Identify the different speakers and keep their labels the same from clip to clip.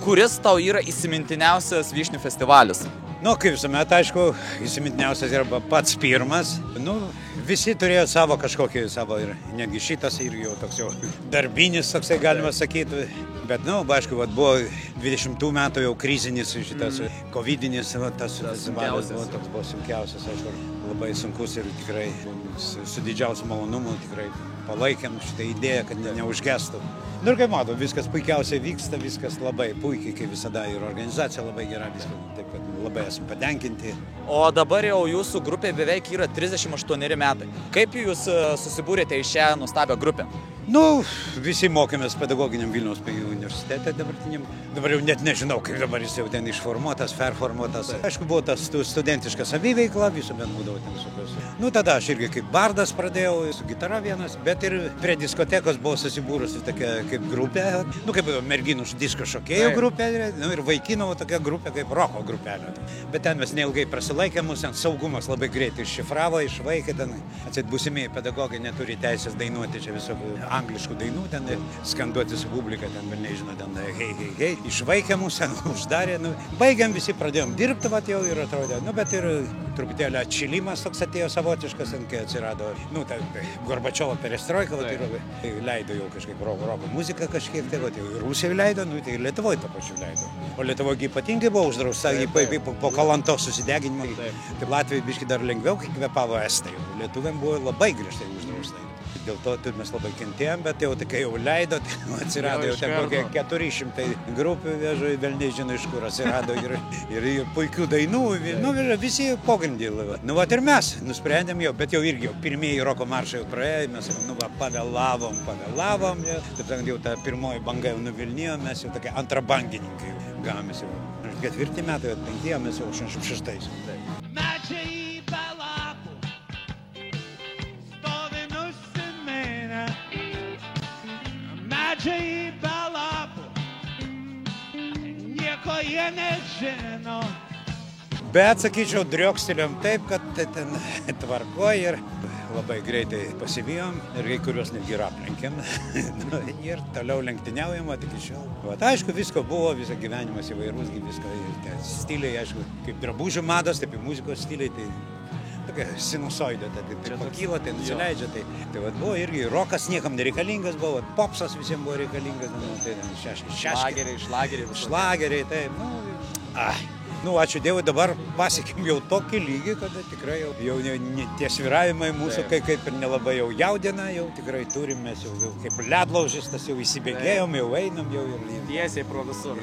Speaker 1: kuris tau yra įsimintiniausias Vyšnių festivalis?
Speaker 2: Nu, kaip visuomet, aišku, įsimintiniausias yra pats pirmas. Nu, visi turėjo savo kažkokį savo ir netgi šitas ir jau toks jau darbinis, toksai galima sakyti. Bet, nu, aišku, buvo 20 metų jau krizinis šitas covidinis, tas festivalis buvo sunkiausias, aišku, labai sunkus ir tikrai su didžiausiu malonumu tikrai palaikėm šitą idėją, kad neužgestų. Nu ir kaip matau, viskas puikiausiai vyksta, viskas labai puikiai, kaip visada, ir organizacija labai gera, viskas, taip kad labai esame patenkinti.
Speaker 1: O dabar jau jūsų grupė beveik yra 38 metai. Kaip jūs susibūrėte į šią nuostabią grupę?
Speaker 2: Nu, visi mokėmės pedagoginiam Vilniaus universitete dabartiniam. Dabar jau net nežinau, kaip dabar jis jau ten išformuotas, performuotas. Aišku, buvo tas studentiška saviveikla, visuomet būdavo ten visokios. Nu, tada aš irgi kaip bardas pradėjau, su gitara vienas, bet ir prie diskotekos buvo susibūrusi tokia kaip grupė. Nu, kaip merginų disko šokėjų grupė, nu, ir vaikinų tokia grupė kaip roko grupelė. Bet ten mes neilgai prasilaikėm, mūsų saugumas labai greitai iššifravo, išvaikė, ten atseit būsimieji pedagogai neturi teisės dainuoti čia visokių angliškų dainų, ten skanduoti su publika, ten, nežinau, ten hei, išvaikė mūsų, uždarė, nu, baigėm visi, pradėjom dirbti, vat jau ir atrodė, nu, bet ir truputėlį atšilimas toks atėjo savotiškas, kai atsirado, nu, tai Gorbačiovo perestroika, vat ir leido jau kažkaip roko muziką kažkiek, tai vat jau ir Rusijai leido, nu, tai Lietuvoje to pačiu leido. O Lietuvoje ypatingai buvo uždrausta, po Kalantos susideginimo, tai Latvijai biškai dar lengviau kvepavo estai, Lietuviam buvo labai griežtai uždrausta. Dėl to mes labai kentėjom, bet jau kai jau leido, tai atsirado jau ten kokie 400 grupių, velniai žino iš kur atsirado ir puikių dainų, nu, visi pogrindį. Nu, vat ir mes nusprendėm jau, bet jau irgi pirmieji roko maršai jau praėjo, mes nu, pavėlavom, taip sakant, jau ta pirmoji banga jau nuvilnijo, mes jau tokie antrabangininkai gavomės jau. 4 metai, 5 mes jau 86.
Speaker 3: Medžiai be lapų, nieko jie nežino.
Speaker 2: Bet, sakyčiau, driokstelėm taip, kad ten tvarko ir labai greitai pasivijom ir kai kuriuos netgi ir aplenkėm. Ir toliau lenktyniaujam iki šiol. Vat, aišku, visko buvo, visą gyvenimas įvairus, visko, stiliai, aišku, kaip drabužių mados, taip ir muzikos stiliai, tai tokia sinusoidė, tai pakyla, tai nusileidžia, tai vat, buvo irgi rokas niekam nereikalingas buvo, popsas visiems buvo reikalingas, tai šlageriai, taip, nu, ačiū Dievui, dabar pasiekėm jau tokį lygį, kad tikrai jau tie svyravimai mūsų kaip ir nelabai jau jaudina, jau tikrai turim, mes jau kaip ledlaužis, tas jau įsibėgėjom, jau einam, jau ir
Speaker 1: tiesiai pro visur.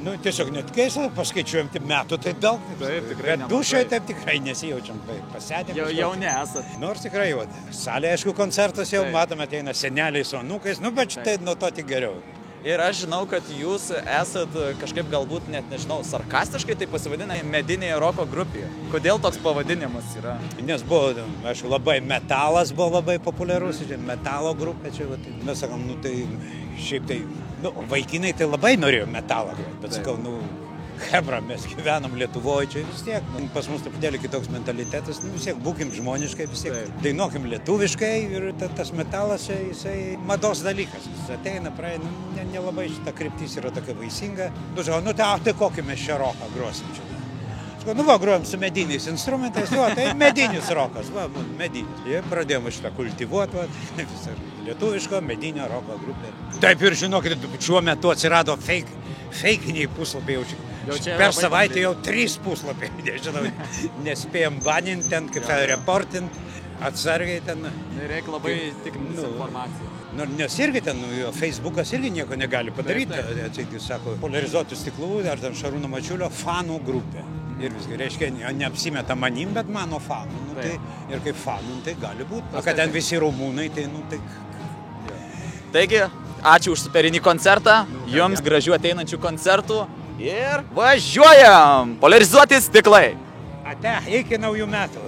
Speaker 2: Nu, tiesiog net keista, paskaičiuojam metų, tai daug, bet dušoje taip tikrai nesijaučiam, pasėdėm.
Speaker 1: Jau nesat.
Speaker 2: Nors tikrai, salė, aišku, koncertas jau matome, ateina seneliai su anūkais, nu, bet tai nuo to tik geriau.
Speaker 1: Ir aš žinau, kad jūs esat kažkaip galbūt, net nežinau, sarkastiškai tai pasivadina medinėje roko grupėje. Kodėl toks pavadinimas yra? Nes
Speaker 2: buvo, aišku, labai metalas buvo labai populiarus, metalo grupė čia, mes sakom, nu, tai šiaip tai, nu, vaikinai tai labai norėjo metalą, bet sakau, nu, hebra, mes gyvenam Lietuvoje, čia vis tiek, pas mus truputėlį kitoks mentalitetas, nu, vis tiek būkim žmoniškai, vis tiek dainuokim lietuviškai ir tas metalas, jisai mados dalykas, jis ateina, praeina, nelabai šita kryptis yra tokia vaisinga. Nu, tai kokį mes čia roką grosim čia? Nu, grojam su mediniais instrumentais, tai medinis rokas, medinis. Jie pradėjome šitą kultivuoti, lietuviško medinio roko grupė. Taip ir žinokit, šiuo metu atsirado feikiniai puslapiai jau čia. Per savaitę jau 3 puslapiai, nežinau, nespėjom baninti ten, kaip reportint, atsargiai ten.
Speaker 1: Reikia labai tikrintis informaciją.
Speaker 2: Nes irgi ten, Facebookas irgi nieko negali padaryti, atseit, sako, polarizuotų stiklų, ar ten Šarūno Mačiulio fanų grupė. Ir viskai, reiškia, neapsimeta manim, bet mano fanų. Nu, tai, ir kaip fanų, tai gali būti. O kad ten visi rumūnai, tai, nu, tai...
Speaker 1: Taigi, ačiū už superinį koncertą, jums gražių ateinančių koncertų ir važiuojam! Polarizuoti stiklai!
Speaker 2: Ate, iki naujų metų.